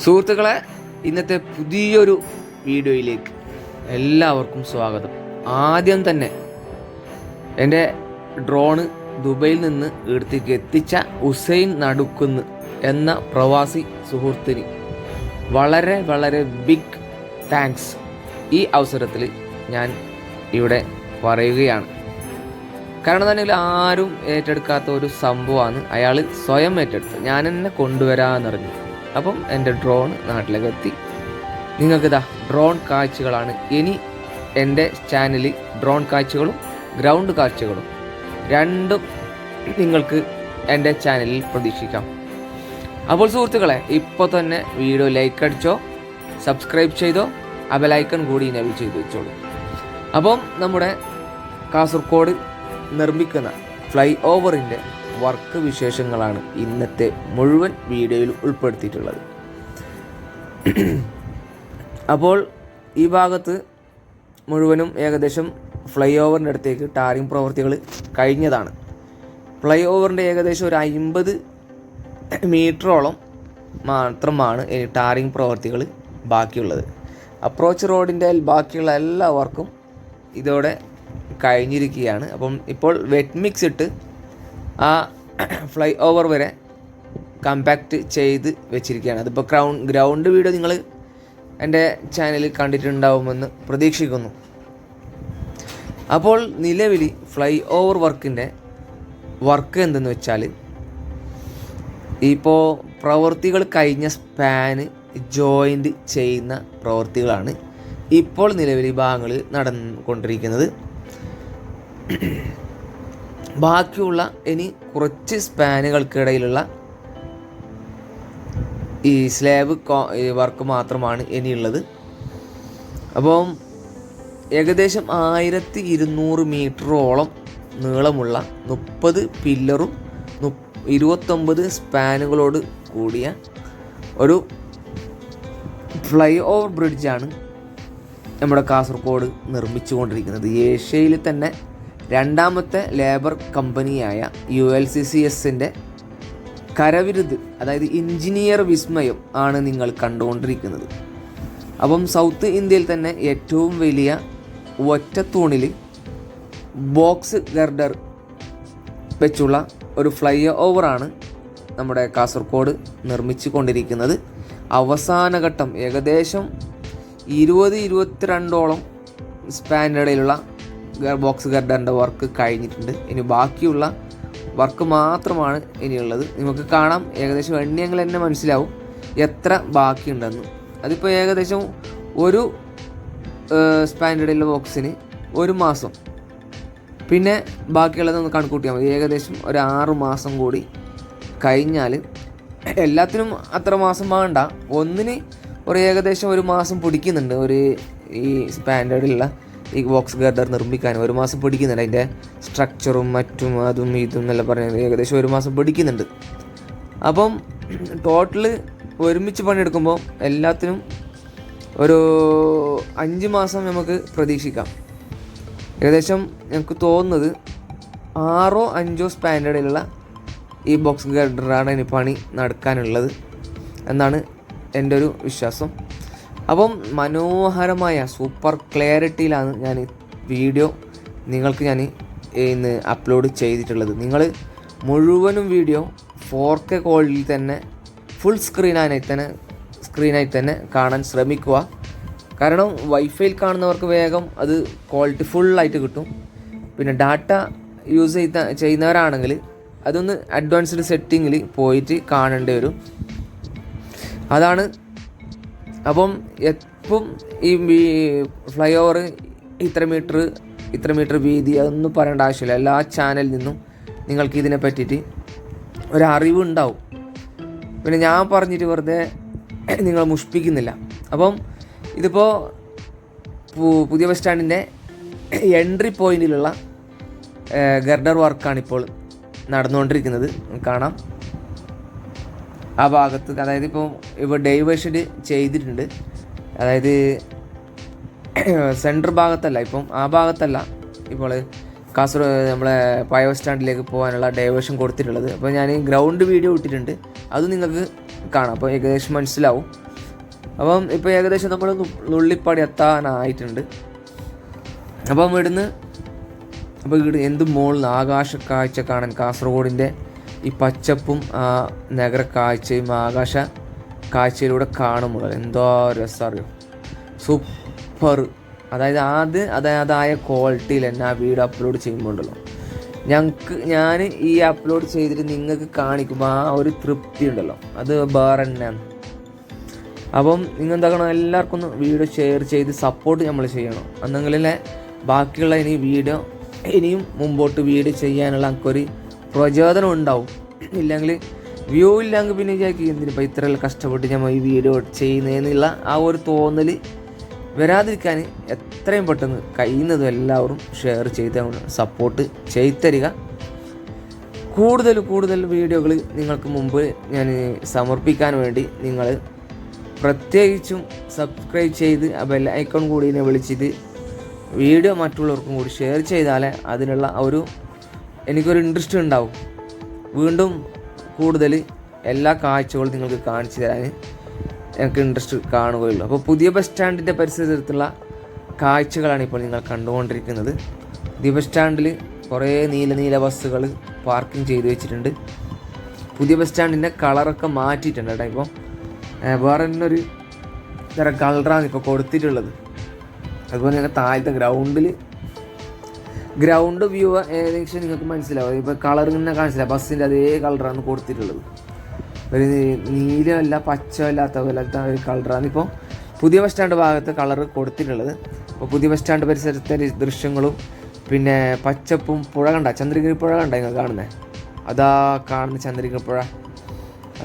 സുഹൃത്തുക്കളെ, ഇന്നത്തെ പുതിയൊരു വീഡിയോയിലേക്ക് എല്ലാവർക്കും സ്വാഗതം. ആദ്യം തന്നെ എൻ്റെ ഡ്രോണ് ദുബൈയിൽ നിന്ന് ഇവിടത്തേക്ക് എത്തിച്ച ഹുസൈൻ നടുക്കുന്ന് എന്ന പ്രവാസി സുഹൃത്തിന് വളരെ വളരെ ബിഗ് താങ്ക്സ് ഈ അവസരത്തിൽ ഞാൻ ഇവിടെ പറയുകയാണ്. കാരണം തന്നെ ആരും ഏറ്റെടുക്കാത്ത ഒരു സംഭവമാണ് അയാൾ സ്വയം ഏറ്റെടുത്തത്. ഞാൻ എന്നെ കൊണ്ടുവരാമെന്നറിഞ്ഞു. അപ്പം എൻ്റെ ഡ്രോൺ നാട്ടിലേക്ക് എത്തി. നിങ്ങൾക്കിതാ ഡ്രോൺ കാഴ്ചകളാണ് ഇനി എൻ്റെ ചാനലിൽ. ഡ്രോൺ കാഴ്ചകളും ഗ്രൗണ്ട് കാഴ്ചകളും രണ്ടും നിങ്ങൾക്ക് എൻ്റെ ചാനലിൽ പ്രതീക്ഷിക്കാം. അപ്പോൾ സുഹൃത്തുക്കളെ, ഇപ്പോൾ തന്നെ വീഡിയോ ലൈക്ക് അടിച്ചോ, സബ്സ്ക്രൈബ് ചെയ്തോ, ആ ബെലൈക്കൺ കൂടി എനേബിൾ ചെയ്ത് വെച്ചോളൂ. അപ്പം നമ്മുടെ കാസർഗോഡ് നിർമ്മിക്കുന്ന ഫ്ലൈ ഓവറിൻ്റെ വർക്ക് വിശേഷങ്ങളാണ് ഇന്നത്തെ മുഴുവൻ വീഡിയോയിൽ ഉൾപ്പെടുത്തിയിട്ടുള്ളത്. അപ്പോൾ ഈ ഭാഗത്ത് മുഴുവനും ഏകദേശം ഫ്ലൈ ഓവറിൻ്റെ അടുത്തേക്ക് ടാറിംഗ് പ്രവൃത്തികൾ കഴിഞ്ഞതാണ്. ഫ്ലൈ ഓവറിൻ്റെ ഏകദേശം ഒരു 50 മീറ്ററോളം മാത്രമാണ് ഇനി ടാറിംഗ് പ്രവൃത്തികൾ ബാക്കിയുള്ളത്. അപ്രോച്ച് റോഡിൻ്റെ ബാക്കിയുള്ള എല്ലാ വർക്കും ഇതോടെ കഴിഞ്ഞിരിക്കുകയാണ്. അപ്പം ഇപ്പോൾ വെറ്റ് മിക്സ് ഇട്ട് ആ ഫ്ലൈ ഓവർ വരെ കമ്പാക്റ്റ് ചെയ്ത് വെച്ചിരിക്കുകയാണ്. അതിപ്പോൾ ഗ്രൗണ്ട് വീഡിയോ നിങ്ങൾ എൻ്റെ ചാനലിൽ കണ്ടിട്ടുണ്ടാവുമെന്ന് പ്രതീക്ഷിക്കുന്നു. അപ്പോൾ നിലവിൽ ഫ്ലൈ ഓവർ വർക്കിൻ്റെ വർക്ക് എന്തെന്ന് വെച്ചാൽ, ഇപ്പോൾ പ്രവൃത്തികൾ കഴിഞ്ഞ സ്പാന് ജോയിൻ്റ് ചെയ്യുന്ന പ്രവൃത്തികളാണ് ഇപ്പോൾ നിലവിൽ ഈ ഭാഗങ്ങളിൽ നടന്നുകൊണ്ടിരിക്കുന്നത്. ബാക്കിയുള്ള ഇനി കുറച്ച് സ്പാനുകൾക്കിടയിലുള്ള ഈ സ്ലാബ് വർക്ക് മാത്രമാണ് ഇനിയുള്ളത്. അപ്പം ഏകദേശം 1200 മീറ്ററോളം നീളമുള്ള 30 പില്ലറും 29 സ്പാനുകളോട് കൂടിയ ഒരു ഫ്ലൈ ഓവർ ബ്രിഡ്ജാണ് നമ്മുടെ കാസർഗോഡ് നിർമ്മിച്ചുകൊണ്ടിരിക്കുന്നത്. ഏഷ്യയിൽ തന്നെ രണ്ടാമത്തെ ലേബർ കമ്പനിയായ ULCCSൻ്റെ കരവിരുത്, അതായത് എഞ്ചിനീയർ വിസ്മയം ആണ് നിങ്ങൾ കണ്ടുകൊണ്ടിരിക്കുന്നത്. അപ്പം സൗത്ത് ഇന്ത്യയിൽ തന്നെ ഏറ്റവും വലിയ ഒറ്റത്തൂണിൽ ബോക്സ് ഗർഡർ വെച്ചുള്ള ഒരു ഫ്ലൈ ഓവറാണ് നമ്മുടെ കാസർഗോഡ് നിർമ്മിച്ചു കൊണ്ടിരിക്കുന്നത്. അവസാന ഘട്ടം ഏകദേശം 20-22ഓളം സ്പാനിൻ്റെ ഇടയിലുള്ള ബോക്സ് ഗർഡറിൻ്റെ വർക്ക് കഴിഞ്ഞിട്ടുണ്ട്. ഇനി ബാക്കിയുള്ള വർക്ക് മാത്രമാണ് ഇനിയുള്ളത്. നിങ്ങൾക്ക് കാണാം, ഏകദേശം എണ്ണിയെങ്കിൽ തന്നെ മനസ്സിലാവും എത്ര ബാക്കിയുണ്ടെന്ന്. അതിപ്പോൾ ഏകദേശം ഒരു സ്പാനിൻ്റെ ഇടയിലുള്ള ബോക്സിന് 1 മാസം, പിന്നെ ബാക്കിയുള്ളതൊന്ന് കണക്കൂട്ടിയാൽ മതി. ഏകദേശം ഒരു 6 മാസം കൂടി കഴിഞ്ഞാൽ, എല്ലാത്തിനും അത്ര മാസം വേണ്ട, ഒന്നിന് ഒരു ഏകദേശം 1 മാസം പിടിക്കുന്നുണ്ട്. ഈ സ്പാനിൻ്റെ ഇടയിലുള്ള ഈ ബോക്സ് ഗർഡർ നിർമ്മിക്കാൻ 1 മാസം പിടിക്കുന്നുണ്ട്. അതിൻ്റെ സ്ട്രക്ചറും മറ്റും അതും ഇതും എന്നെല്ലാം പറയുന്നത് ഏകദേശം 1 മാസം പിടിക്കുന്നുണ്ട്. അപ്പം ടോട്ടൽ ഒരുമിച്ച് പണിയെടുക്കുമ്പോൾ എല്ലാത്തിനും ഒരു 5 മാസം നമുക്ക് പ്രതീക്ഷിക്കാം. ഏകദേശം ഞങ്ങൾക്ക് തോന്നുന്നത് 6-5 സ്പാനിൻ്റെ ഇടയിലുള്ള ഈ ബോക്സ് ഗർഡറാണ് ഇനി പണി നടക്കാനുള്ളത് എന്നാണ് എൻ്റെ ഒരു വിശ്വാസം. അപ്പം മനോഹരമായ സൂപ്പർ ക്ലാരിറ്റിയിലാണ് ഞാൻ വീഡിയോ നിങ്ങൾക്ക് ഞാൻ ഇന്ന് അപ്ലോഡ് ചെയ്തിട്ടുള്ളത്. നിങ്ങൾ മുഴുവനും വീഡിയോ 4K ക്വാളിറ്റിയിൽ തന്നെ ഫുൾ സ്ക്രീനായി തന്നെ കാണാൻ ശ്രമിക്കുക. കാരണം വൈഫൈയിൽ കാണുന്നവർക്ക് വേഗം അത് ക്വാളിറ്റി ഫുള്ളായിട്ട് കിട്ടും. പിന്നെ ഡാറ്റ യൂസ് ചെയ്യുന്നവരാണെങ്കിൽ അതൊന്ന് അഡ്വാൻസ്ഡ് സെറ്റിങ്ങിൽ പോയിട്ട് കാണേണ്ടി വരും. അതാണ്. അപ്പം എപ്പം ഈ ഫ്ലൈ ഓവർ ഇത്ര മീറ്റർ വീതി അതൊന്നും പറയേണ്ട ആവശ്യമില്ല. എല്ലാ ചാനലിൽ നിന്നും നിങ്ങൾക്ക് ഇതിനെ പറ്റിയിട്ട് ഒരറിവുണ്ടാവും. പിന്നെ ഞാൻ പറഞ്ഞിട്ട് വെറുതെ നിങ്ങൾ മുഷിപ്പിക്കുന്നില്ല. അപ്പം ഇതിപ്പോൾ പുതിയ ബസ് സ്റ്റാൻഡിൻ്റെ എൻട്രി പോയിൻറ്റിലുള്ള ഗർഡർ വർക്കാണിപ്പോൾ നടന്നുകൊണ്ടിരിക്കുന്നത്. കാണാം ആ ഭാഗത്ത്. അതായത് ഇപ്പോൾ ഡൈവേർഷൻ ചെയ്തിട്ടുണ്ട്. അതായത് സെൻട്രൽ ഭാഗത്തല്ല, ഇപ്പം ആ ഭാഗത്തല്ല ഇപ്പോൾ കാസർഗോഡ് നമ്മളെ പഴയ സ്റ്റാൻഡിലേക്ക് പോകാനുള്ള ഡൈവേർഷൻ കൊടുത്തിട്ടുള്ളത്. അപ്പോൾ ഞാൻ ഗ്രൗണ്ട് വീഡിയോ ഇട്ടിട്ടുണ്ട്, അത് നിങ്ങൾക്ക് കാണാം. അപ്പോൾ ഏകദേശം മനസ്സിലാവും. അപ്പം ഇപ്പോൾ ഏകദേശം നമ്മൾ നുള്ളിപ്പാടി എത്താനായിട്ടുണ്ട്. അപ്പം ഇവിടുന്ന് എന്ത് മുകളിൽ ആകാശ കാഴ്ച കാണാൻ, കാസർഗോഡിൻ്റെ ഈ പച്ചപ്പും നഗര കാഴ്ചയും ആകാശ കാഴ്ചയിലൂടെ കാണുമ്പോൾ എന്തോ രസമറിയോ, സൂപ്പർ. അതായ ക്വാളിറ്റിയിൽ തന്നെ ആ വീഡിയോ അപ്ലോഡ് ചെയ്യുമ്പോൾ ഉണ്ടല്ലോ, ഞാൻ ഈ അപ്ലോഡ് ചെയ്തിട്ട് നിങ്ങൾക്ക് കാണിക്കുമ്പോൾ ആ ഒരു തൃപ്തി ഉണ്ടല്ലോ, അത് വേറെ തന്നെയാണ്. അപ്പം നിങ്ങൾ എന്താക്കണം, എല്ലാവർക്കും ഒന്ന് വീഡിയോ ഷെയർ ചെയ്ത് സപ്പോർട്ട് നമ്മൾ ചെയ്യണം. എന്നെങ്കിലല്ലേ ബാക്കിയുള്ള ഇനിയും മുമ്പോട്ട് വീഡിയോ ചെയ്യാനുള്ള നമുക്കൊരു പ്രചോദനം ഉണ്ടാവും. ഇല്ലെങ്കിൽ വ്യൂ ഇല്ലെങ്കിൽ പിന്നെ വിചാരിക്കും എന്തിനിപ്പോൾ ഇത്രയെല്ലാം കഷ്ടപ്പെട്ട് നമ്മൾ ഈ വീഡിയോ ചെയ്യുന്നതെന്നുള്ള ആ ഒരു തോന്നൽ വരാതിരിക്കാൻ എത്രയും പെട്ടെന്ന് കഴിയുന്നതും എല്ലാവരും ഷെയർ ചെയ്ത് സപ്പോർട്ട് ചെയ്തരിക. കൂടുതൽ വീഡിയോകൾ നിങ്ങൾക്ക് മുമ്പ് ഞാൻ സമർപ്പിക്കാൻ വേണ്ടി നിങ്ങൾ പ്രത്യേകിച്ചും സബ്സ്ക്രൈബ് ചെയ്ത് ആ ബെൽ ഐക്കൺ കൂടി വിളിച്ചിട്ട് വീഡിയോ മറ്റുള്ളവർക്കും കൂടി ഷെയർ ചെയ്താലേ അതിനുള്ള എനിക്കൊരു ഇൻട്രസ്റ്റ് ഉണ്ടാവും. വീണ്ടും കൂടുതൽ എല്ലാ കാഴ്ചകളും നിങ്ങൾക്ക് കാണിച്ചു തരാൻ എനിക്ക് ഇൻട്രസ്റ്റ് കാണുകയുള്ളൂ. അപ്പോൾ പുതിയ ബസ് സ്റ്റാൻഡിൻ്റെ പരിസരത്തുള്ള കാഴ്ചകളാണ് ഇപ്പോൾ നിങ്ങൾ കണ്ടുകൊണ്ടിരിക്കുന്നത്. പുതിയ ബസ് സ്റ്റാൻഡിൽ കുറേ നീല ബസ്സുകൾ പാർക്കിംഗ് ചെയ്ത് വെച്ചിട്ടുണ്ട്. പുതിയ ബസ് സ്റ്റാൻഡിൻ്റെ കളറൊക്കെ മാറ്റിയിട്ടുണ്ട് കേട്ടോ. ഇപ്പോൾ വേറെ തന്നെ ഒരു തരം കളറാണ് ഇപ്പോൾ കൊടുത്തിട്ടുള്ളത്. അതുപോലെ ഞങ്ങൾ താഴത്തെ ഗ്രൗണ്ട് വ്യൂ ഏകദേശം നിങ്ങൾക്ക് മനസ്സിലാവും. ഇപ്പോൾ കളർ ഇങ്ങനെ കാണിച്ചില്ല, ബസ്സിൻ്റെ അതേ കളറാണ് കൊടുത്തിട്ടുള്ളത്. ഒരു നീലമല്ല പച്ചമല്ലാത്ത പോലത്തെ ഒരു കളറാണ് ഇപ്പോൾ പുതിയ ബസ് സ്റ്റാൻഡ് ഭാഗത്ത് കളർ കൊടുത്തിട്ടുള്ളത്. അപ്പോൾ പുതിയ ബസ് സ്റ്റാൻഡ് പരിസരത്തെ ദൃശ്യങ്ങളും പിന്നെ പച്ചപ്പും പുഴ ചന്ദ്രഗിരി പുഴ നിങ്ങൾ കാണുന്നത്, അതാ കാണുന്ന ചന്ദ്രഗിരി പുഴ,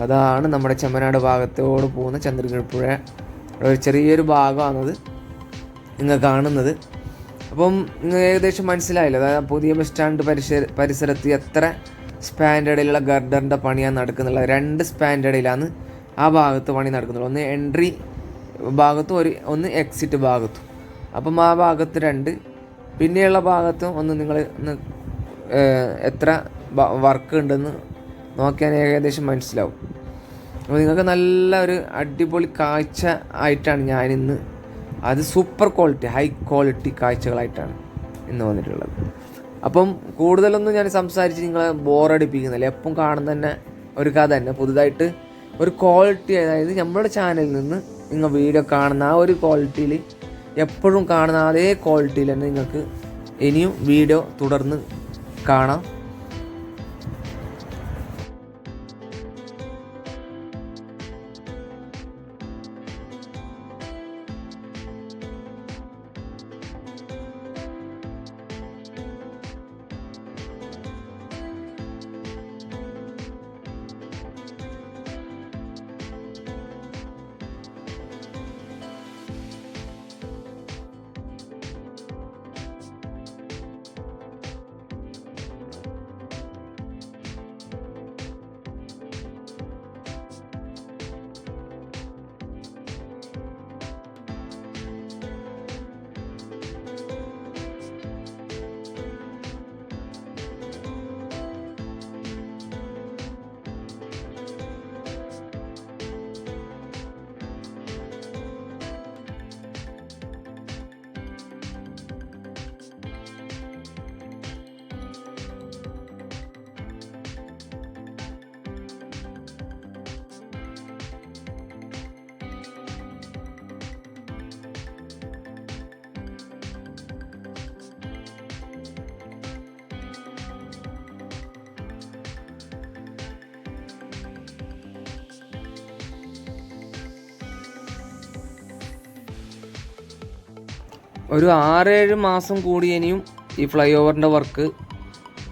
അതാണ് നമ്മുടെ ചെമ്മനാട് ഭാഗത്തോട് പോകുന്ന ചന്ദ്രഗിരി പുഴ. ഒരു ചെറിയൊരു ഭാഗമാണത് നിങ്ങൾ കാണുന്നത്. അപ്പം നിങ്ങൾ ഏകദേശം മനസ്സിലായില്ല, അതായത് പുതിയ ബസ് സ്റ്റാൻഡ് പരിസരത്ത് എത്ര സ്പാൻഡിലുള്ള ഗർഡറിൻ്റെ പണിയാണ് നടക്കുന്നുള്ളത്. 2 സ്പാൻഡിലാണ് ആ ഭാഗത്ത് പണി നടക്കുന്നുള്ളൂ. ഒന്ന് എൻട്രി ഭാഗത്തും ഒന്ന് എക്സിറ്റ് ഭാഗത്തും. അപ്പം ആ ഭാഗത്ത് 2, പിന്നെയുള്ള ഭാഗത്തും നിങ്ങൾ എത്ര വർക്ക് ഉണ്ടെന്ന് നോക്കിയാൽ ഏകദേശം മനസ്സിലാവും. അപ്പോൾ നിങ്ങൾക്ക് നല്ല ഒരു അടിപൊളി കാഴ്ച ആയിട്ടാണ് ഞാനിന്ന്, അത് സൂപ്പർ ക്വാളിറ്റി ഹൈ ക്വാളിറ്റി കാഴ്ചകളായിട്ടാണ് ഇന്ന് വന്നിട്ടുള്ളത്. അപ്പം കൂടുതലൊന്നും ഞാൻ സംസാരിച്ച് നിങ്ങളെ ബോറടിപ്പിക്കുന്നില്ല. എപ്പം കാണുന്ന തന്നെ ഒരു കഥ തന്നെ, പുതുതായിട്ട് ഒരു ക്വാളിറ്റി, അതായത് നമ്മുടെ ചാനലിൽ നിന്ന് നിങ്ങൾ വീഡിയോ കാണുന്ന ആ ഒരു ക്വാളിറ്റിയിൽ, എപ്പോഴും കാണുന്ന അതേ ക്വാളിറ്റിയിൽ തന്നെ നിങ്ങൾക്ക് ഇനിയും വീഡിയോ തുടർന്ന് കാണാം. ഒരു 6-7 മാസം കൂടി ഇനിയും ഈ ഫ്ലൈ ഓവറിൻ്റെ വർക്ക്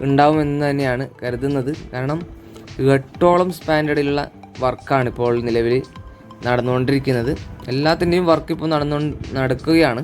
ഉണ്ടാവുമെന്ന് തന്നെയാണ് കരുതുന്നത്. കാരണം 8ഓളം സ്പാൻഡിലുള്ള വർക്കാണ് ഇപ്പോൾ നിലവിൽ നടന്നുകൊണ്ടിരിക്കുന്നത്. എല്ലാത്തിൻ്റെയും വർക്ക് ഇപ്പോൾ നടക്കുകയാണ്.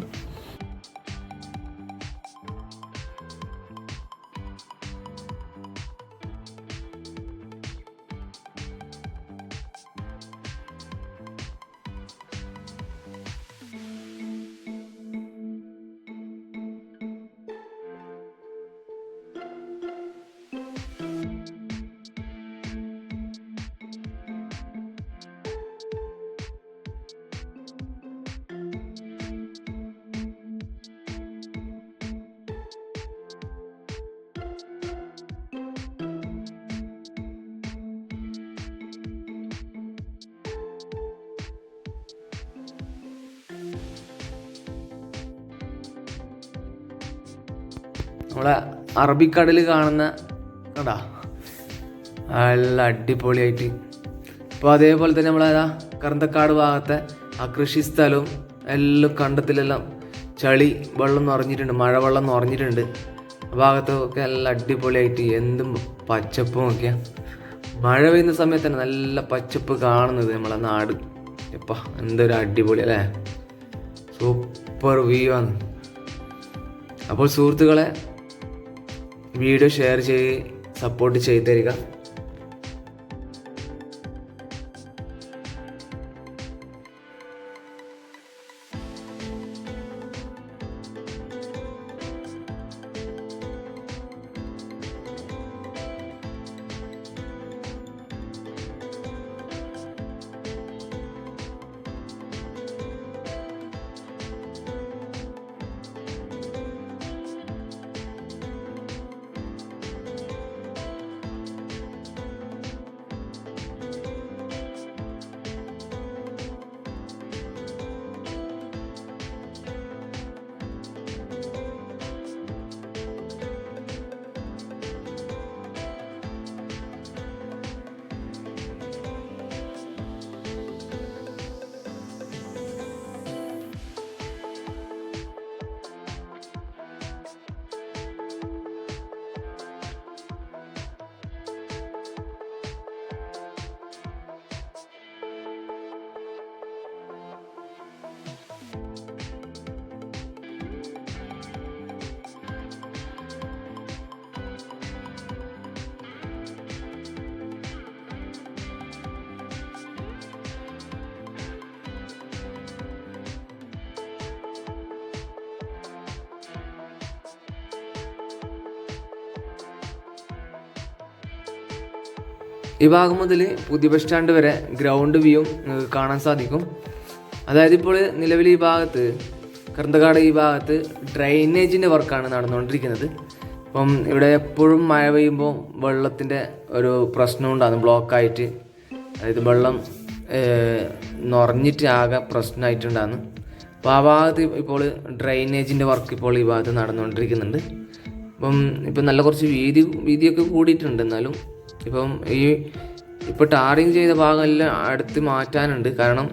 നമ്മളെ അറബിക്കടൽ കാണുന്ന കണ്ടാ നല്ല അടിപൊളിയായിട്ട്. ഇപ്പോൾ അതേപോലെ തന്നെ നമ്മളതാ കറന്തക്കാട് ഭാഗത്തെ ആ കൃഷി സ്ഥലവും എല്ലാം കണ്ടത്തിലെല്ലാം ചളി വെള്ളം നിറഞ്ഞിട്ടുണ്ട്, മഴവെള്ളം നിറഞ്ഞിട്ടുണ്ട്. ആ ഭാഗത്തൊക്കെ നല്ല അടിപൊളിയായിട്ട് എന്തും പച്ചപ്പും ഒക്കെ. മഴ പെയ്യുന്ന സമയത്ത് തന്നെ നല്ല പച്ചപ്പ് കാണുന്നത് നമ്മളെ നാട്. എപ്പാ എന്തൊരു അടിപൊളി അല്ലേ, സൂപ്പർ വ്യൂ ആണ്. അപ്പോൾ സുഹൃത്തുക്കളെ, വീഡിയോ ഷെയർ ചെയ്ത് സപ്പോർട്ട് ചെയ്ത് തരിക. ഈ ഭാഗം മുതൽ പുതിയ ബസ് സ്റ്റാൻഡ് വരെ ഗ്രൗണ്ട് വ്യൂവും കാണാൻ സാധിക്കും. അതായത് ഇപ്പോൾ നിലവിൽ ഈ ഭാഗത്ത് കറന്തക്കാട് ഈ ഭാഗത്ത് ഡ്രൈനേജിൻ്റെ വർക്കാണ് നടന്നുകൊണ്ടിരിക്കുന്നത്. അപ്പം ഇവിടെ എപ്പോഴും മഴ പെയ്യുമ്പോൾ വെള്ളത്തിൻ്റെ ഒരു പ്രശ്നം ഉണ്ടാകുന്നു, ബ്ലോക്കായിട്ട്. അതായത് വെള്ളം നിറഞ്ഞിട്ട് ആകെ പ്രശ്നമായിട്ടുണ്ടാകുന്നു. അപ്പോൾ ആ ഭാഗത്ത് ഇപ്പോൾ ഡ്രൈനേജിൻ്റെ വർക്ക് ഇപ്പോൾ ഈ ഭാഗത്ത് നടന്നുകൊണ്ടിരിക്കുന്നുണ്ട്. ഇപ്പം നല്ല കുറച്ച് വീതിയൊക്കെ കൂടിയിട്ടുണ്ട്. എന്നാലും ഇപ്പോൾ ടാറിങ് ചെയ്ത ഭാഗമെല്ലാം അടുത്ത് മാറ്റാനുണ്ട്. കാരണം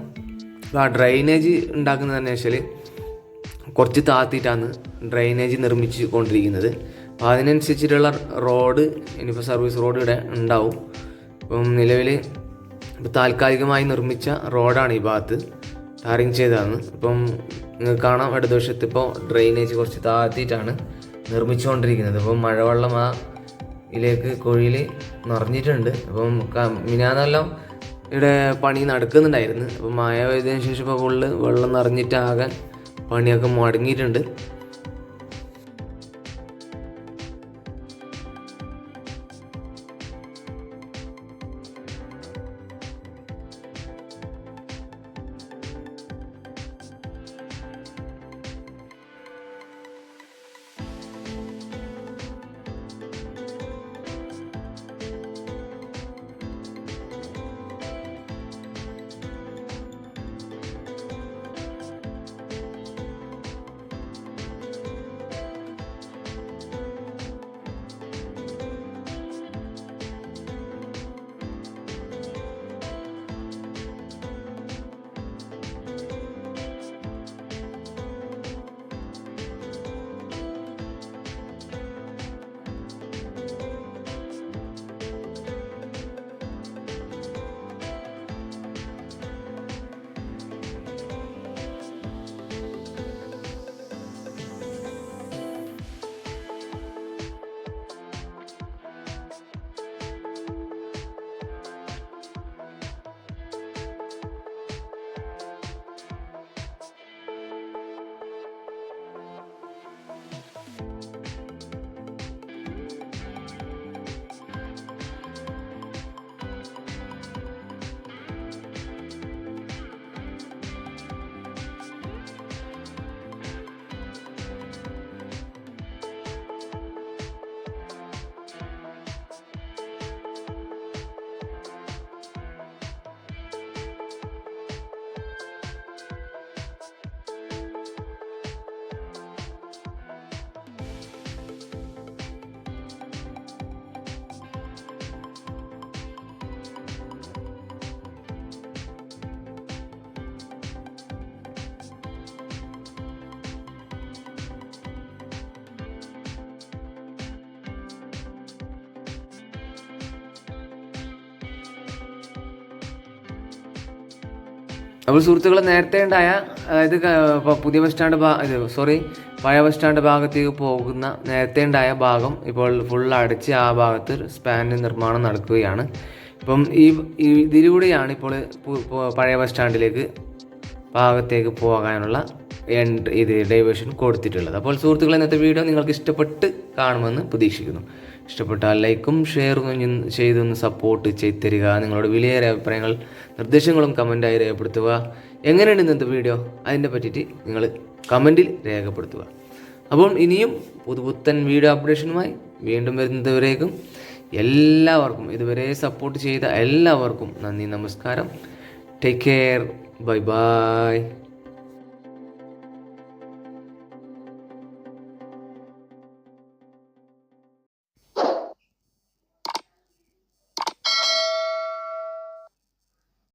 ആ ഡ്രൈനേജ് ഉണ്ടാക്കുന്നത് തന്നെ വെച്ചാൽ കുറച്ച് താത്തിയിട്ടാണ് ഡ്രൈനേജ് നിർമ്മിച്ച് കൊണ്ടിരിക്കുന്നത്. അപ്പോൾ അതിനനുസരിച്ചിട്ടുള്ള റോഡ് ഇനിയിപ്പോൾ സർവീസ് റോഡ് ഇവിടെ ഉണ്ടാവും. നിലവിൽ താൽക്കാലികമായി നിർമ്മിച്ച റോഡാണ് ഈ ഭാഗത്ത്, ടാറിങ് ചെയ്തതാണ്. നിങ്ങൾക്ക് കാണാം ഇടതുവശത്ത് ഇപ്പോൾ ഡ്രൈനേജ് കുറച്ച് താത്തിയിട്ടാണ് നിർമ്മിച്ചുകൊണ്ടിരിക്കുന്നത്. മഴവെള്ളം ആ ഇതിലേക്ക് കുഴിയിൽ നിറഞ്ഞിട്ടുണ്ട്. മിനാന്നെല്ലാം ഇവിടെ പണി നടക്കുന്നുണ്ടായിരുന്നു. മഴ പെയ്തതിന് ശേഷം ഇപ്പോൾ ഫുള്ള് വെള്ളം നിറഞ്ഞിട്ട് ആകെ പണിയൊക്കെ മുടങ്ങിയിട്ടുണ്ട്. അപ്പോൾ സുഹൃത്തുക്കളെ നേരത്തെ ഉണ്ടായ അതായത് പുതിയ ബസ് സ്റ്റാൻഡ് പഴയ ബസ് സ്റ്റാൻഡ് ഭാഗത്തേക്ക് പോകുന്ന നേരത്തെ ഉണ്ടായ ഭാഗം ഇപ്പോൾ ഫുൾ അടിച്ച് ആ ഭാഗത്ത് സ്പാൻ നിർമ്മാണം നടക്കുകയാണ്. ഇപ്പം ഇതിലൂടെയാണ് ഇപ്പോൾ പഴയ ബസ് സ്റ്റാൻഡിലേക്ക് ഭാഗത്തേക്ക് പോകാനുള്ള ഡൈവേർഷൻ കൊടുത്തിട്ടുള്ളത്. അപ്പോൾ സുഹൃത്തുക്കളെ ഇന്നത്തെ വീഡിയോ നിങ്ങൾക്ക് ഇഷ്ടപ്പെട്ട് കാണുമെന്ന് പ്രതീക്ഷിക്കുന്നു. ഇഷ്ടപ്പെട്ടാൽ ലൈക്കും ഷെയറും ചെയ്തൊന്ന് സപ്പോർട്ട് ചെയ്ത് തരിക. നിങ്ങളുടെ വിലയേറിയ അഭിപ്രായങ്ങൾ നിർദ്ദേശങ്ങളും കമൻറ്റായി രേഖപ്പെടുത്തുക. എങ്ങനെയാണ് ഇന്നത്തെ വീഡിയോ അതിനെ പറ്റിയിട്ട് നിങ്ങൾ കമൻറ്റിൽ രേഖപ്പെടുത്തുക. അപ്പോൾ ഇനിയും പുതുപുത്തൻ വീഡിയോ അപ്ഡേഷനുമായി വീണ്ടും വരുന്നതുവരേക്കും എല്ലാവർക്കും ഇതുവരെ സപ്പോർട്ട് ചെയ്ത എല്ലാവർക്കും നന്ദി, നമസ്കാരം. Take care, bye bye.